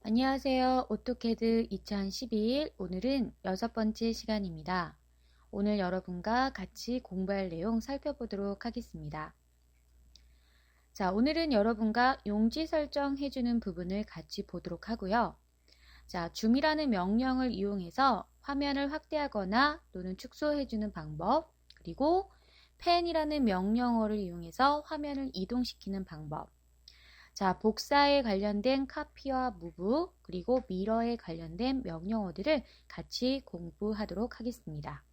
안녕하세요. 오토캐드 2012 오늘은 6번째 시간입니다. 오늘 여러분과 같이 공부할 내용 살펴보도록 하겠습니다. 자, 오늘은 여러분과 용지 설정해주는 부분을 같이 보도록 하고요. 자, 줌이라는 명령을 이용해서 화면을 확대하거나 또는 축소해주는 방법, 그리고 펜이라는 명령어를 이용해서 화면을 이동시키는 방법, 자, 복사에 관련된 카피와 무브, 그리고 미러에 관련된 명령어들을 같이 공부하도록 하겠습니다.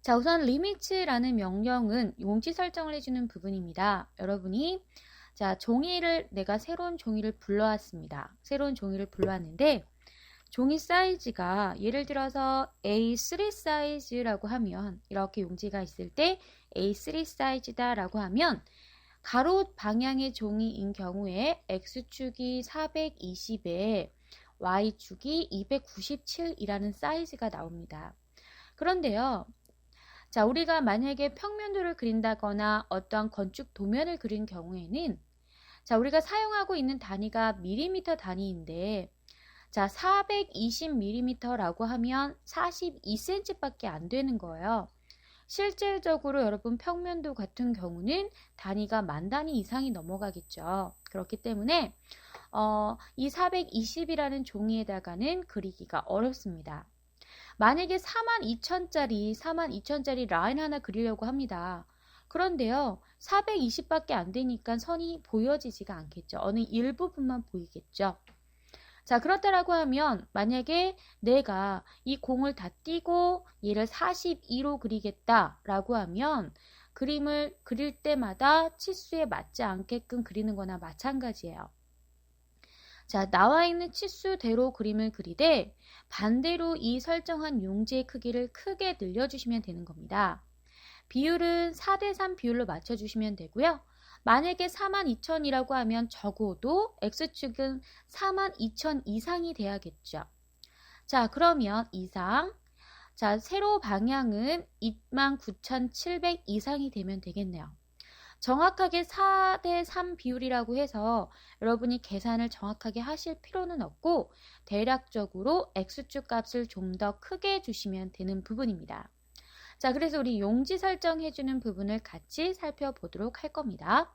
자, 우선 limit라는 명령은 용지 설정을 해주는 부분입니다. 여러분이 자, 내가 새로운 종이를 불러왔습니다. 새로운 종이를 불러왔는데 종이 사이즈가 예를 들어서 A3 사이즈라고 하면 이렇게 용지가 있을 때 A3 사이즈다 라고 하면 가로 방향의 종이인 경우에 X축이 420에 Y축이 297이라는 사이즈가 나옵니다. 그런데요, 자, 우리가 만약에 평면도를 그린다거나 어떠한 건축 도면을 그린 경우에는 자, 우리가 사용하고 있는 단위가 밀리미터 단위인데 자, 420mm라고 하면 42cm밖에 안 되는 거예요. 실질적으로 여러분 평면도 같은 경우는 단위가 10,000단위 이상이 넘어가겠죠. 그렇기 때문에 이 420이라는 종이에다가는 그리기가 어렵습니다. 만약에 42,000짜리 라인 하나 그리려고 합니다. 그런데요, 420밖에 안 되니까 선이 보여지지가 않겠죠. 어느 일부분만 보이겠죠. 자, 그렇다라고 하면 만약에 내가 이 공을 다 띄고 얘를 42로 그리겠다라고 하면 그림을 그릴 때마다 치수에 맞지 않게끔 그리는 거나 마찬가지예요. 자, 나와 있는 치수대로 그림을 그리되 반대로 이 설정한 용지의 크기를 크게 늘려주시면 되는 겁니다. 비율은 4:3 비율로 맞춰주시면 되고요. 만약에 42,000이라고 하면 적어도 X축은 42,000 이상이 돼야겠죠. 자, 그러면 이상. 자, 세로 방향은 29,700 이상이 되면 되겠네요. 정확하게 4:3 비율이라고 해서 여러분이 계산을 정확하게 하실 필요는 없고 대략적으로 X축 값을 좀 더 크게 주시면 되는 부분입니다. 자, 그래서 우리 용지 설정해주는 부분을 같이 살펴보도록 할 겁니다.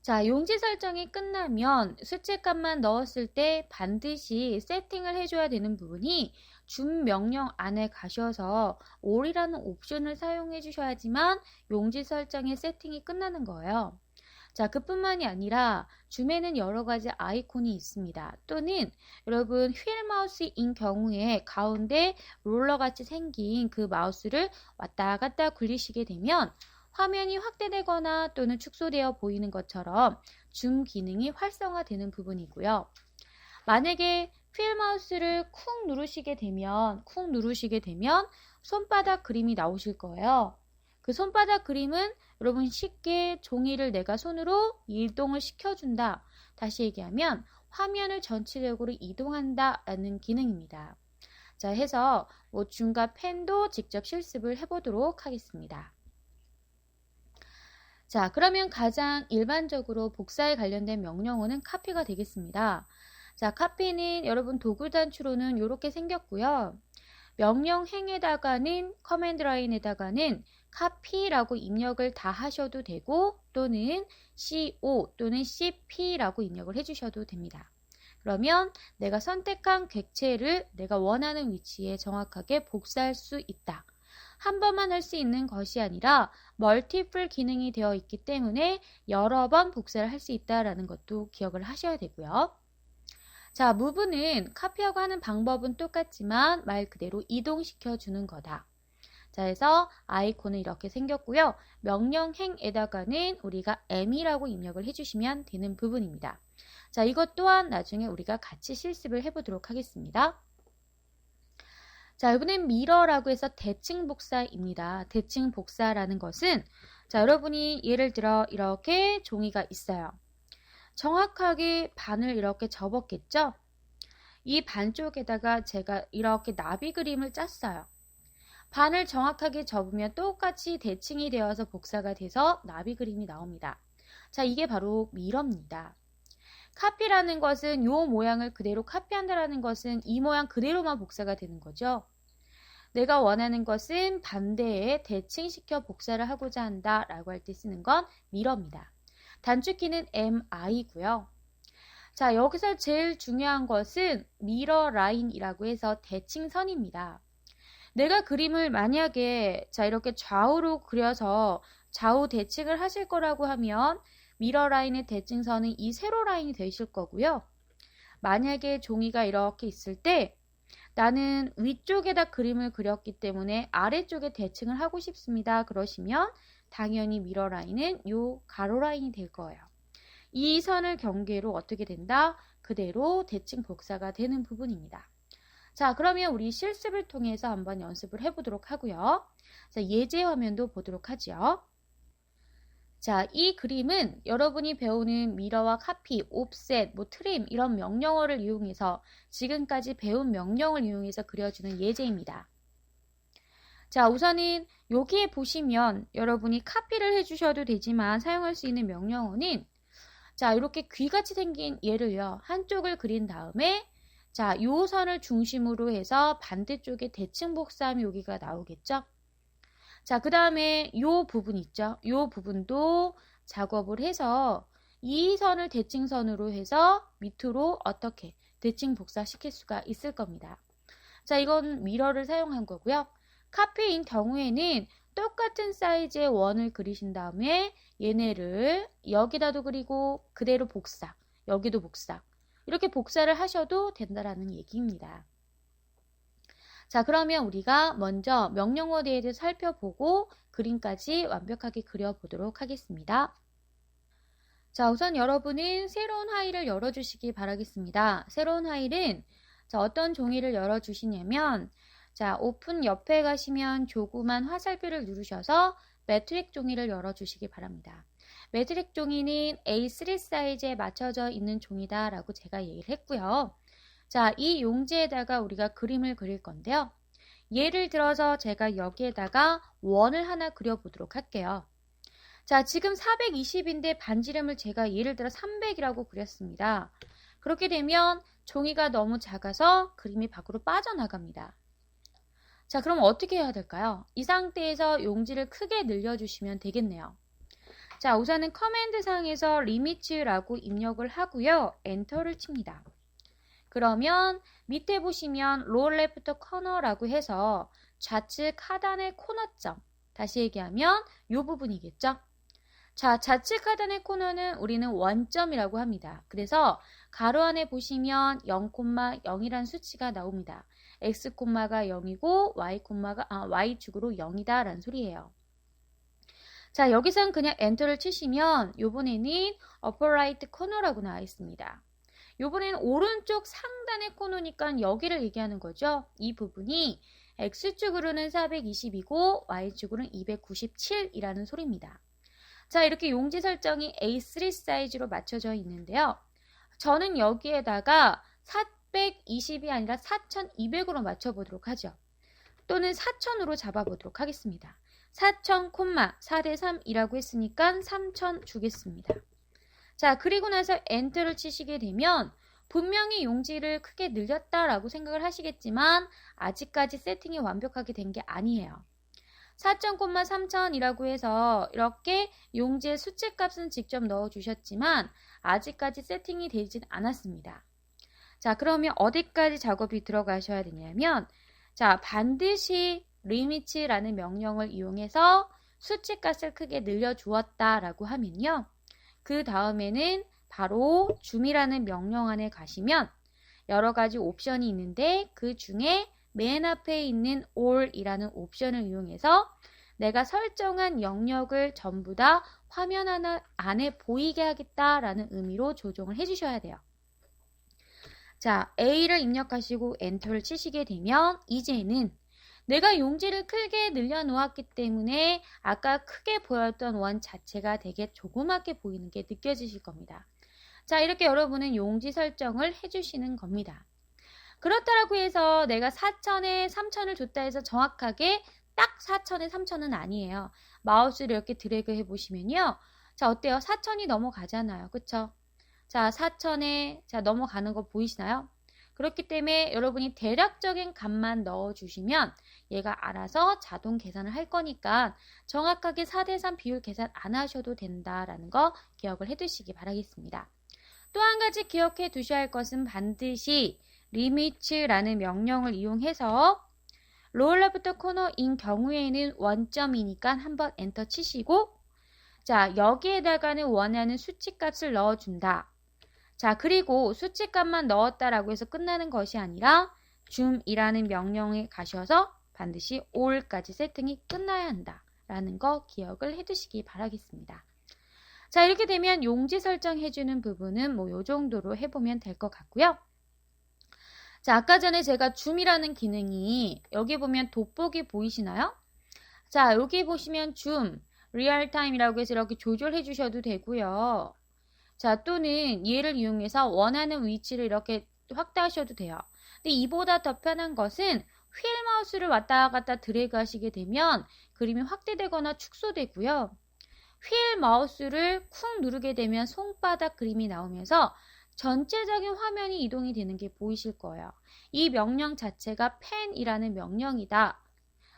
자, 용지 설정이 끝나면 숫자값만 넣었을 때 반드시 세팅을 해줘야 되는 부분이 줌 명령 안에 가셔서 all이라는 옵션을 사용해 주셔야지만 용지 설정의 세팅이 끝나는 거예요. 자, 그뿐만이 아니라 줌에는 여러 가지 아이콘이 있습니다. 또는 여러분 휠 마우스인 경우에 가운데 롤러 같이 생긴 그 마우스를 왔다 갔다 굴리시게 되면 화면이 확대되거나 또는 축소되어 보이는 것처럼 줌 기능이 활성화되는 부분이고요. 만약에 휠 마우스를 쿵 누르시게 되면 손바닥 그림이 나오실 거예요. 그 손바닥 그림은 여러분 쉽게 종이를 내가 손으로 이동을 시켜준다. 다시 얘기하면 화면을 전체적으로 이동한다 라는 기능입니다. 자, 해서 줌과 펜도 직접 실습을 해보도록 하겠습니다. 자, 그러면 가장 일반적으로 복사에 관련된 명령어는 카피가 되겠습니다. 자, 카피는 여러분 도구 단추로는 이렇게 생겼고요. 명령행에다가는 커맨드 라인에다가는 카피라고 입력을 다 하셔도 되고 또는 CO 또는 CP라고 입력을 해주셔도 됩니다. 그러면 내가 선택한 객체를 내가 원하는 위치에 정확하게 복사할 수 있다. 한 번만 할 수 있는 것이 아니라 멀티플 기능이 되어 있기 때문에 여러 번 복사를 할 수 있다는 것도 기억을 하셔야 되고요. 자, 무브는 카피하고 하는 방법은 똑같지만 말 그대로 이동시켜 주는 거다. 자, 해서 아이콘은 이렇게 생겼고요. 명령행에다가는 우리가 M이라고 입력을 해주시면 되는 부분입니다. 자, 이것 또한 나중에 우리가 같이 실습을 해보도록 하겠습니다. 자, 이번엔 미러라고 해서 대칭 복사입니다. 대칭 복사라는 것은 자, 여러분이 예를 들어 이렇게 종이가 있어요. 정확하게 반을 이렇게 접었겠죠? 이 반쪽에다가 제가 이렇게 나비 그림을 짰어요. 반을 정확하게 접으면 똑같이 대칭이 되어서 복사가 돼서 나비 그림이 나옵니다. 자, 이게 바로 미러입니다. 카피라는 것은 요 모양을 그대로 카피한다라는 것은 이 모양 그대로만 복사가 되는 거죠. 내가 원하는 것은 반대에 대칭시켜 복사를 하고자 한다라고 할 때 쓰는 건 미러입니다. 단축키는 MI고요. 자, 여기서 제일 중요한 것은 미러 라인이라고 해서 대칭선입니다. 내가 그림을 만약에 자 이렇게 좌우로 그려서 좌우 대칭을 하실 거라고 하면 미러 라인의 대칭선은 이 세로 라인이 되실 거고요. 만약에 종이가 이렇게 있을 때 나는 위쪽에다 그림을 그렸기 때문에 아래쪽에 대칭을 하고 싶습니다. 그러시면 당연히 미러 라인은 요 가로 라인이 될 거예요. 이 선을 경계로 어떻게 된다? 그대로 대칭 복사가 되는 부분입니다. 자, 그러면 우리 실습을 통해서 한번 연습을 해보도록 하고요. 자, 예제 화면도 보도록 하죠. 자, 이 그림은 여러분이 배우는 미러와 카피, 옵셋, 트림 이런 명령어를 이용해서 지금까지 배운 명령을 이용해서 그려주는 예제입니다. 자, 우선은 여기에 보시면 여러분이 카피를 해주셔도 되지만 사용할 수 있는 명령어는 자, 이렇게 귀같이 생긴 얘를요. 한쪽을 그린 다음에 자, 요 선을 중심으로 해서 반대쪽에 대칭 복사하면 여기가 나오겠죠? 자, 그 다음에 요 부분 있죠? 요 부분도 작업을 해서 이 선을 대칭선으로 해서 밑으로 어떻게 대칭 복사시킬 수가 있을 겁니다. 자, 이건 미러를 사용한 거고요. 카피인 경우에는 똑같은 사이즈의 원을 그리신 다음에 얘네를 여기다도 그리고 그대로 복사, 여기도 복사 이렇게 복사를 하셔도 된다라는 얘기입니다. 자, 그러면 우리가 먼저 명령어에 대해서 살펴보고 그림까지 완벽하게 그려보도록 하겠습니다. 자, 우선 여러분은 새로운 파일을 열어주시기 바라겠습니다. 새로운 파일은 자, 어떤 종이를 열어주시냐면 자, 오픈 옆에 가시면 조그만 화살표를 누르셔서 매트릭 종이를 열어주시기 바랍니다. 매트릭 종이는 A3 사이즈에 맞춰져 있는 종이다 라고 제가 얘기를 했고요. 자, 이 용지에다가 우리가 그림을 그릴 건데요. 예를 들어서 제가 여기에다가 원을 하나 그려보도록 할게요. 자, 지금 420인데 반지름을 제가 예를 들어 300이라고 그렸습니다. 그렇게 되면 종이가 너무 작아서 그림이 밖으로 빠져나갑니다. 자, 그럼 어떻게 해야 될까요? 이 상태에서 용지를 크게 늘려주시면 되겠네요. 자, 우선은 커맨드 상에서 리미츠라고 입력을 하고요. 엔터를 칩니다. 그러면 밑에 보시면 로어 레프트 코너라고 해서 좌측 하단의 코너점, 다시 얘기하면 이 부분이겠죠? 자, 좌측 하단의 코너는 우리는 원점이라고 합니다. 그래서 가로 안에 보시면 0,0이라는 수치가 나옵니다. x, 가 0이고 y축으로 0이다 라는 소리예요. 자, 여기선 그냥 엔터를 치시면 요번에는 upper right corner라고 나와 있습니다. 요번에는 오른쪽 상단의 코너니까 여기를 얘기하는 거죠. 이 부분이 x축으로는 420이고 y축으로는 297이라는 소리입니다. 자, 이렇게 용지 설정이 A3 사이즈로 맞춰져 있는데요. 저는 여기에다가 420이 아니라 4200으로 맞춰보도록 하죠. 또는 4000으로 잡아보도록 하겠습니다. 4000, 4대3이라고 했으니까 3000 주겠습니다. 자, 그리고 나서 엔터를 치시게 되면 분명히 용지를 크게 늘렸다라고 생각을 하시겠지만 아직까지 세팅이 완벽하게 된 게 아니에요. 4,000, 3000이라고 해서 이렇게 용지의 수치 값은 직접 넣어주셨지만 아직까지 세팅이 되진 않았습니다. 자, 그러면 어디까지 작업이 들어가셔야 되냐면 자, 반드시 리미츠라는 명령을 이용해서 수치 값을 크게 늘려주었다라고 하면요. 그 다음에는 바로 줌이라는 명령 안에 가시면 여러 가지 옵션이 있는데 그 중에 맨 앞에 있는 all이라는 옵션을 이용해서 내가 설정한 영역을 전부 다 화면 안에 보이게 하겠다라는 의미로 조정을 해주셔야 돼요. 자, A를 입력하시고 엔터를 치시게 되면 이제는 내가 용지를 크게 늘려놓았기 때문에 아까 크게 보였던 원 자체가 되게 조그맣게 보이는 게 느껴지실 겁니다. 자, 이렇게 여러분은 용지 설정을 해주시는 겁니다. 그렇다고 해서 내가 4,000에 3,000을 줬다 해서 정확하게 딱 4,000에 3,000은 아니에요. 마우스를 이렇게 드래그 해보시면요. 자, 어때요? 4,000이 넘어가잖아요. 그쵸? 자, 4,000에 자 넘어가는 거 보이시나요? 그렇기 때문에 여러분이 대략적인 값만 넣어주시면 얘가 알아서 자동 계산을 할 거니까 정확하게 4대3 비율 계산 안 하셔도 된다라는 거 기억을 해두시기 바라겠습니다. 또 한 가지 기억해 두셔야 할 것은 반드시 limit라는 명령을 이용해서 lower left corner인 경우에는 원점이니까 한번 엔터 치시고 자, 여기에다가는 원하는 수치값을 넣어준다. 자, 그리고 수치값만 넣었다라고 해서 끝나는 것이 아니라 zoom이라는 명령에 가셔서 반드시 all까지 세팅이 끝나야 한다라는 거 기억을 해두시기 바라겠습니다. 자, 이렇게 되면 용지 설정해주는 부분은 뭐 요 정도로 해보면 될 것 같고요. 자, 아까 전에 제가 zoom이라는 기능이 여기 보면 돋보기 보이시나요? 자, 여기 보시면 zoom, 리얼타임이라고 해서 이렇게 조절해 주셔도 되고요. 자, 또는 얘를 이용해서 원하는 위치를 이렇게 확대하셔도 돼요. 근데 이보다 더 편한 것은 휠 마우스를 왔다 갔다 드래그 하시게 되면 그림이 확대되거나 축소되고요. 휠 마우스를 쿵 누르게 되면 손바닥 그림이 나오면서 전체적인 화면이 이동이 되는 게 보이실 거예요. 이 명령 자체가 펜이라는 명령이다.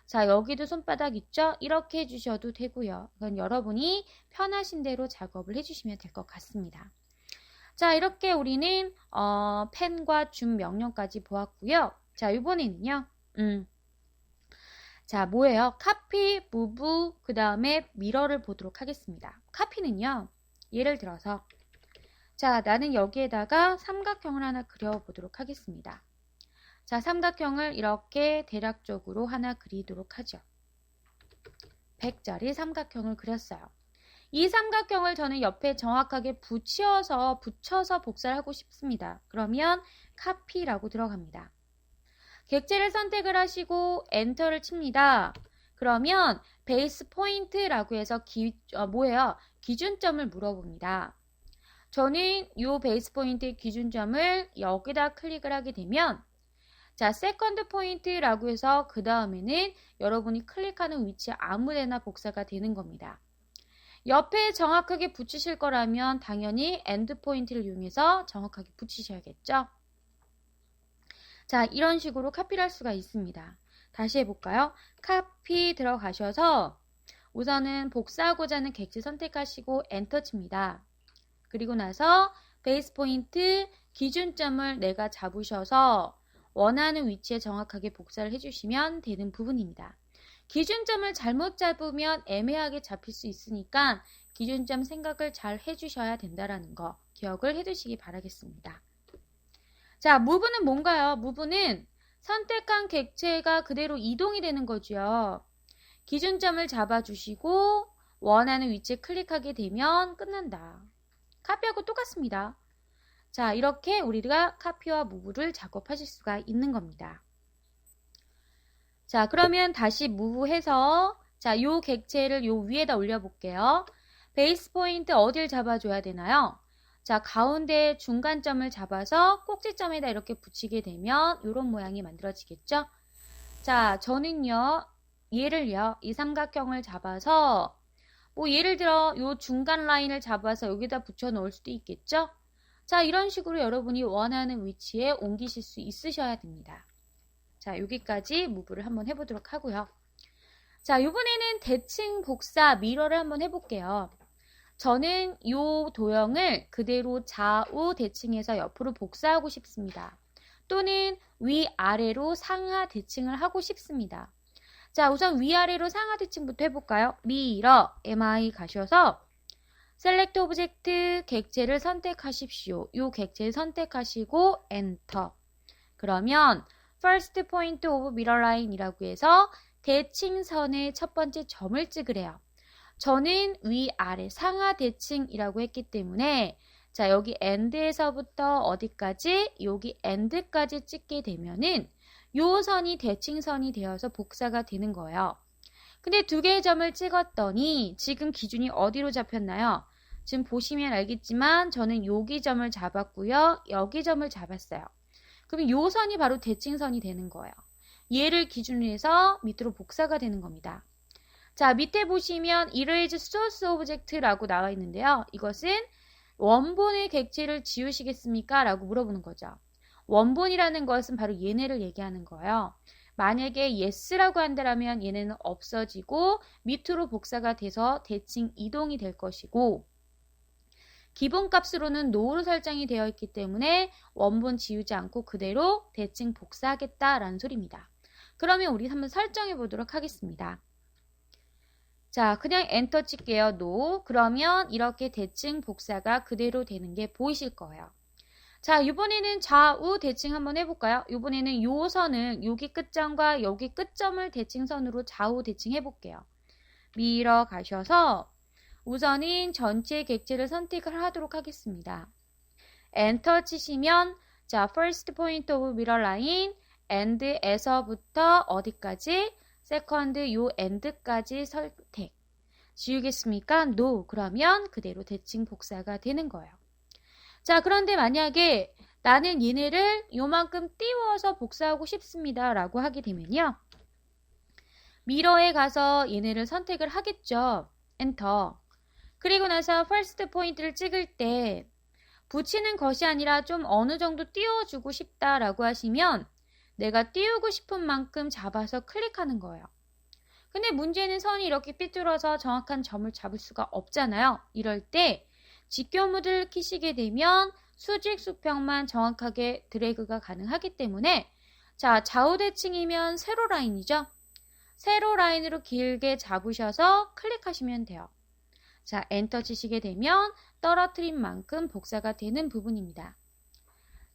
자, 여기도 손바닥 있죠? 이렇게 해주셔도 되고요. 그건 여러분이 편하신 대로 작업을 해주시면 될 것 같습니다. 자, 이렇게 우리는 펜과 줌 명령까지 보았고요. 자, 이번에는요. 자, 뭐예요? 카피, 무브, 그 다음에 미러를 보도록 하겠습니다. 카피는요. 예를 들어서 자, 나는 여기에다가 삼각형을 하나 그려보도록 하겠습니다. 자, 삼각형을 이렇게 대략적으로 하나 그리도록 하죠. 100짜리 삼각형을 그렸어요. 이 삼각형을 저는 옆에 정확하게 붙여서 복사를 하고 싶습니다. 그러면 카피라고 들어갑니다. 객체를 선택을 하시고 엔터를 칩니다. 그러면 베이스 포인트라고 해서 뭐예요? 기준점을 물어봅니다. 저는 이 베이스 포인트의 기준점을 여기다 클릭을 하게 되면 자, 세컨드 포인트라고 해서 그 다음에는 여러분이 클릭하는 위치 아무데나 복사가 되는 겁니다. 옆에 정확하게 붙이실 거라면 당연히 엔드 포인트를 이용해서 정확하게 붙이셔야겠죠. 자, 이런 식으로 카피를 할 수가 있습니다. 다시 해볼까요? 카피 들어가셔서 우선은 복사하고자 하는 객체 선택하시고 엔터 칩니다. 그리고 나서 베이스 포인트 기준점을 내가 잡으셔서 원하는 위치에 정확하게 복사를 해주시면 되는 부분입니다. 기준점을 잘못 잡으면 애매하게 잡힐 수 있으니까 기준점 생각을 잘 해주셔야 된다는 거 기억을 해두시기 바라겠습니다. 자, 무브는 뭔가요? 무브는 선택한 객체가 그대로 이동이 되는 거죠. 기준점을 잡아주시고 원하는 위치에 클릭하게 되면 끝난다. 카피하고 똑같습니다. 자, 이렇게 우리가 카피와 무브를 작업하실 수가 있는 겁니다. 자, 그러면 다시 무브해서 자, 요 객체를 요 위에다 올려볼게요. 베이스 포인트 어딜 잡아줘야 되나요? 자, 가운데 중간점을 잡아서 꼭지점에다 이렇게 붙이게 되면 이런 모양이 만들어지겠죠? 자, 저는요, 얘를요, 이 삼각형을 잡아서 뭐 예를 들어 요 중간 라인을 잡아서 여기다 붙여 놓을 수도 있겠죠? 자, 이런 식으로 여러분이 원하는 위치에 옮기실 수 있으셔야 됩니다. 자, 여기까지 무브를 한번 해보도록 하고요. 자, 이번에는 대칭 복사 미러를 한번 해볼게요. 저는 이 도형을 그대로 좌우 대칭해서 옆으로 복사하고 싶습니다. 또는 위아래로 상하 대칭을 하고 싶습니다. 자, 우선 위아래로 상하 대칭부터 해볼까요? 미러, MI 가셔서 셀렉트 오브젝트 객체를 선택하십시오. 이 객체를 선택하시고 엔터. 그러면 first point of mirror line 이라고 해서 대칭선의 첫 번째 점을 찍으래요. 저는 위아래 상하 대칭이라고 했기 때문에 자, 여기 end에서부터 어디까지? 여기 end까지 찍게 되면은 요 선이 대칭선이 되어서 복사가 되는 거예요. 근데 두 개의 점을 찍었더니 지금 기준이 어디로 잡혔나요? 지금 보시면 알겠지만 저는 여기 점을 잡았고요. 여기 점을 잡았어요. 그럼 요 선이 바로 대칭선이 되는 거예요. 얘를 기준으로 해서 밑으로 복사가 되는 겁니다. 자, 밑에 보시면 Erase Source Object라고 나와 있는데요. 이것은 원본의 객체를 지우시겠습니까? 라고 물어보는 거죠. 원본이라는 것은 바로 얘네를 얘기하는 거예요. 만약에 yes라고 한다면 얘네는 없어지고 밑으로 복사가 돼서 대칭 이동이 될 것이고, 기본값으로는 no로 설정이 되어 있기 때문에 원본 지우지 않고 그대로 대칭 복사하겠다라는 소리입니다. 그러면 우리 한번 설정해 보도록 하겠습니다. 자, 그냥 엔터 칠게요. no. 그러면 이렇게 대칭 복사가 그대로 되는 게 보이실 거예요. 자, 이번에는 좌우 대칭 한번 해볼까요? 이번에는 요 선을 여기 끝점과 여기 끝점을 대칭선으로 좌우 대칭 해볼게요. 밀어 가셔서 우선은 전체 객체를 선택을 하도록 하겠습니다. 엔터 치시면 자, first point of mirror line end에서부터 어디까지? second 요 end까지 선택. 지우겠습니까? no. 그러면 그대로 대칭 복사가 되는 거예요. 자, 그런데 만약에 나는 얘네를 요만큼 띄워서 복사하고 싶습니다 라고 하게 되면요. 미러에 가서 얘네를 선택을 하겠죠. 엔터. 그리고 나서 first 포인트를 찍을 때 붙이는 것이 아니라 좀 어느 정도 띄워주고 싶다라고 하시면 내가 띄우고 싶은 만큼 잡아서 클릭하는 거예요. 근데 문제는 선이 이렇게 삐뚤어서 정확한 점을 잡을 수가 없잖아요. 이럴 때 직교무를 키시게 되면 수직 수평만 정확하게 드래그가 가능하기 때문에 자, 좌우 대칭이면 세로 라인이죠. 세로 라인으로 길게 잡으셔서 클릭하시면 돼요. 자, 엔터 치시게 되면 떨어뜨린 만큼 복사가 되는 부분입니다.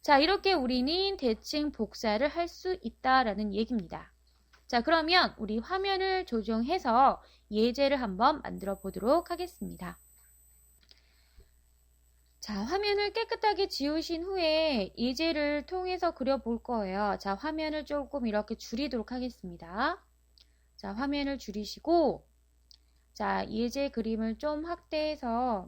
자, 이렇게 우리는 대칭 복사를 할 수 있다라는 얘기입니다. 자, 그러면 우리 화면을 조정해서 예제를 한번 만들어 보도록 하겠습니다. 자, 화면을 깨끗하게 지우신 후에 예제를 통해서 그려볼 거예요. 자, 화면을 조금 이렇게 줄이도록 하겠습니다. 자, 화면을 줄이시고 자, 예제 그림을 좀 확대해서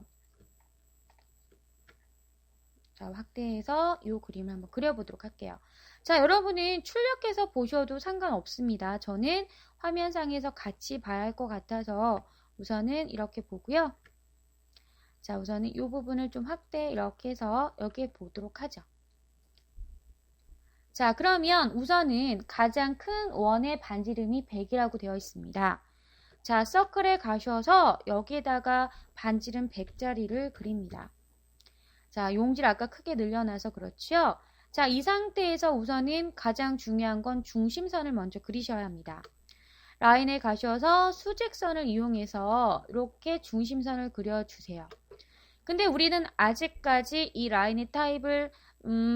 이 그림을 한번 그려보도록 할게요. 자, 여러분은 출력해서 보셔도 상관없습니다. 저는 화면상에서 같이 봐야 할 것 같아서 우선은 이렇게 보고요. 자, 우선은 이 부분을 좀 확대 이렇게 해서 여기에 보도록 하죠. 자, 그러면 우선은 가장 큰 원의 반지름이 100이라고 되어 있습니다. 자, 서클에 가셔서 여기에다가 반지름 100짜리를 그립니다. 자, 용지를 아까 크게 늘려놔서 그렇죠. 자, 이 상태에서 우선은 가장 중요한 건 중심선을 먼저 그리셔야 합니다. 라인에 가셔서 수직선을 이용해서 이렇게 중심선을 그려주세요. 근데 우리는 아직까지 이 라인의 타입을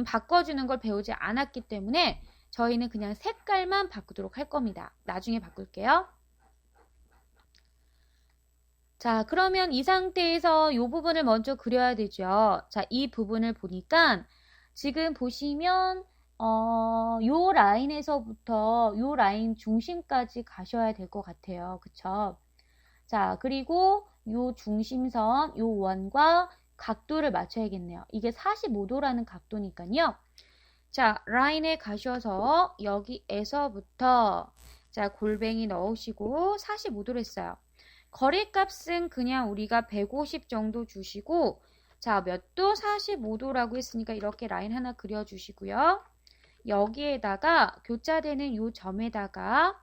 바꿔주는 걸 배우지 않았기 때문에 저희는 그냥 색깔만 바꾸도록 할 겁니다. 나중에 바꿀게요. 자, 그러면 이 상태에서 이 부분을 먼저 그려야 되죠. 자, 이 부분을 보니까 지금 보시면 요 라인에서부터 요 라인 중심까지 가셔야 될 것 같아요. 그쵸? 자, 그리고 요 중심선, 요 원과 각도를 맞춰야겠네요. 이게 45도라는 각도니까요. 자, 라인에 가셔서 여기에서부터 자, 골뱅이 넣으시고 45도로 했어요. 거리값은 그냥 우리가 150 정도 주시고 자, 몇 도? 45도라고 했으니까 이렇게 라인 하나 그려주시고요. 여기에다가 교차되는 요 점에다가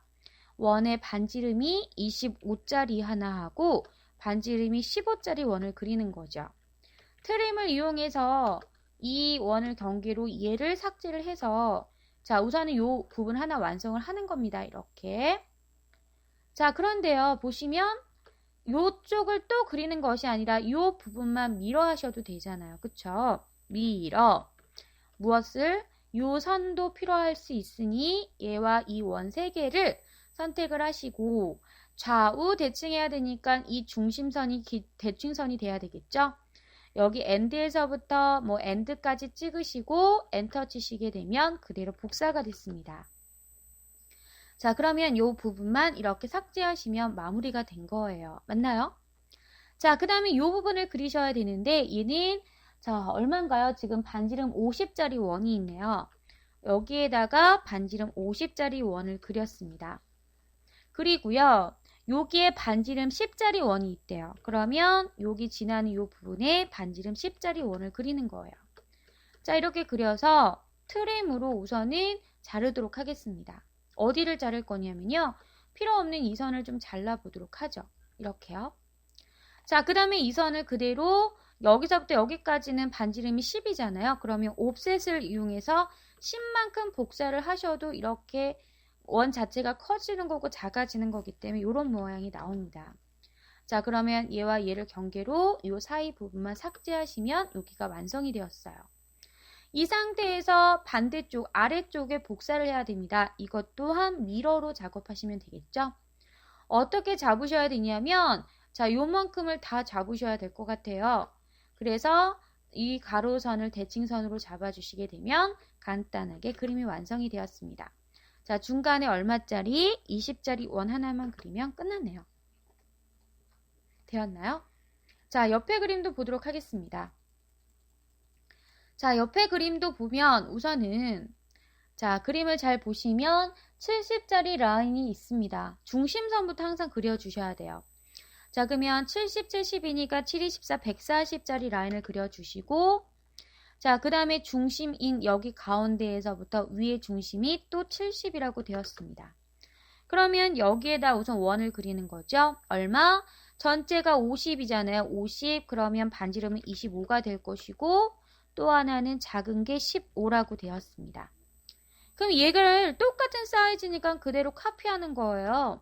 원의 반지름이 25짜리 하나 하고 반지름이 15짜리 원을 그리는 거죠. 트림을 이용해서 이 원을 경계로 얘를 삭제를 해서 자, 우선은 요 부분 하나 완성을 하는 겁니다. 이렇게. 자, 그런데요. 보시면 요쪽을 또 그리는 것이 아니라 요 부분만 미러 하셔도 되잖아요. 그쵸? 미러. 무엇을? 요 선도 필요할 수 있으니 얘와 이 원 세 개를 선택을 하시고 좌우 대칭해야 되니까 이 중심선이 대칭선이 돼야 되겠죠? 여기 엔드에서부터 뭐 엔드까지 찍으시고 엔터 치시게 되면 그대로 복사가 됐습니다. 자, 그러면 이 부분만 이렇게 삭제하시면 마무리가 된 거예요. 맞나요? 자, 그 다음에 이 부분을 그리셔야 되는데 얘는 자, 얼마인가요? 지금 반지름 50짜리 원이 있네요. 여기에다가 반지름 50짜리 원을 그렸습니다. 그리고요. 여기에 반지름 10짜리 원이 있대요. 그러면 여기 지나는 이 부분에 반지름 10짜리 원을 그리는 거예요. 자, 이렇게 그려서 트림으로 우선은 자르도록 하겠습니다. 어디를 자를 거냐면요. 필요 없는 이 선을 좀 잘라보도록 하죠. 이렇게요. 자, 그 다음에 이 선을 그대로 여기서부터 여기까지는 반지름이 10이잖아요. 그러면 옵셋을 이용해서 10만큼 복사를 하셔도 이렇게 원 자체가 커지는 거고 작아지는 거기 때문에 이런 모양이 나옵니다. 자, 그러면 얘와 얘를 경계로 이 사이 부분만 삭제하시면 여기가 완성이 되었어요. 이 상태에서 반대쪽 아래쪽에 복사를 해야 됩니다. 이것 또한 미러로 작업하시면 되겠죠. 어떻게 잡으셔야 되냐면 자, 요만큼을 다 잡으셔야 될 것 같아요. 그래서 이 가로선을 대칭선으로 잡아주시게 되면 간단하게 그림이 완성이 되었습니다. 자, 중간에 얼마짜리? 20짜리 원 하나만 그리면 끝났네요. 되었나요? 자, 옆에 그림도 보도록 하겠습니다. 자, 옆에 그림도 보면 우선은 자, 그림을 잘 보시면 70짜리 라인이 있습니다. 중심선부터 항상 그려주셔야 돼요. 자, 그러면 70, 70이니까 7, 24, 140짜리 라인을 그려주시고 자, 그 다음에 중심인 여기 가운데에서부터 위의 중심이 또 70이라고 되었습니다. 그러면 여기에다 우선 원을 그리는 거죠. 얼마? 전체가 50이잖아요. 50 그러면 반지름은 25가 될 것이고 또 하나는 작은 게 15라고 되었습니다. 그럼 얘를 똑같은 사이즈니까 그대로 카피하는 거예요.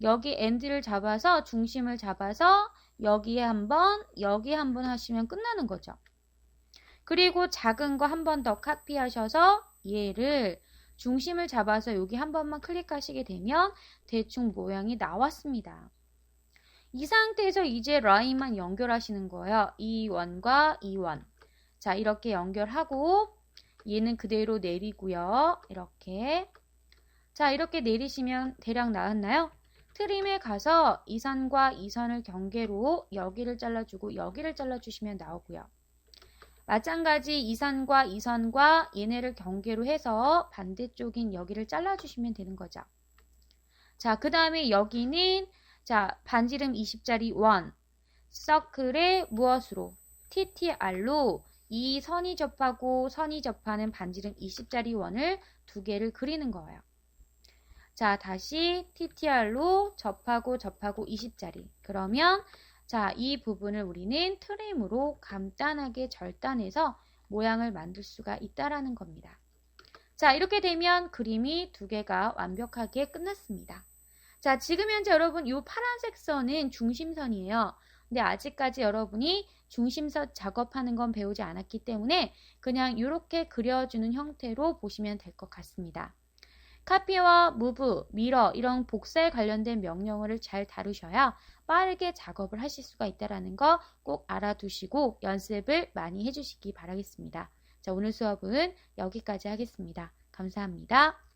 여기 엔드를 잡아서 중심을 잡아서 여기에 한번 여기 한번 하시면 끝나는 거죠. 그리고 작은 거 한 번 더 카피하셔서 얘를 중심을 잡아서 여기 한 번만 클릭하시게 되면 대충 모양이 나왔습니다. 이 상태에서 이제 라인만 연결하시는 거예요. 이 원과 이 원. 자, 이렇게 연결하고 얘는 그대로 내리고요. 이렇게. 자, 이렇게 내리시면 대략 나왔나요? 트림에 가서 이 선과 이 선을 경계로 여기를 잘라주고 여기를 잘라주시면 나오고요. 마찬가지 이 선과 이 선과 얘네를 경계로 해서 반대쪽인 여기를 잘라주시면 되는 거죠. 자, 그 다음에 여기는 자, 반지름 20짜리 원, 서클에 무엇으로? TTR로 이 선이 접하고 선이 접하는 반지름 20짜리 원을 두 개를 그리는 거예요. 자, 다시 TTR로 접하고 20짜리. 그러면 자, 이 부분을 우리는 트림으로 간단하게 절단해서 모양을 만들 수가 있다라는 겁니다. 자, 이렇게 되면 그림이 두 개가 완벽하게 끝났습니다. 자, 지금 현재 여러분 이 파란색 선은 중심선이에요. 근데 아직까지 여러분이 중심선 작업하는 건 배우지 않았기 때문에 그냥 이렇게 그려주는 형태로 보시면 될 것 같습니다. 카피와 무브, 미러 이런 복사에 관련된 명령어를 잘 다루셔야 빠르게 작업을 하실 수가 있다는 거 꼭 알아두시고 연습을 많이 해주시기 바라겠습니다. 자, 오늘 수업은 여기까지 하겠습니다. 감사합니다.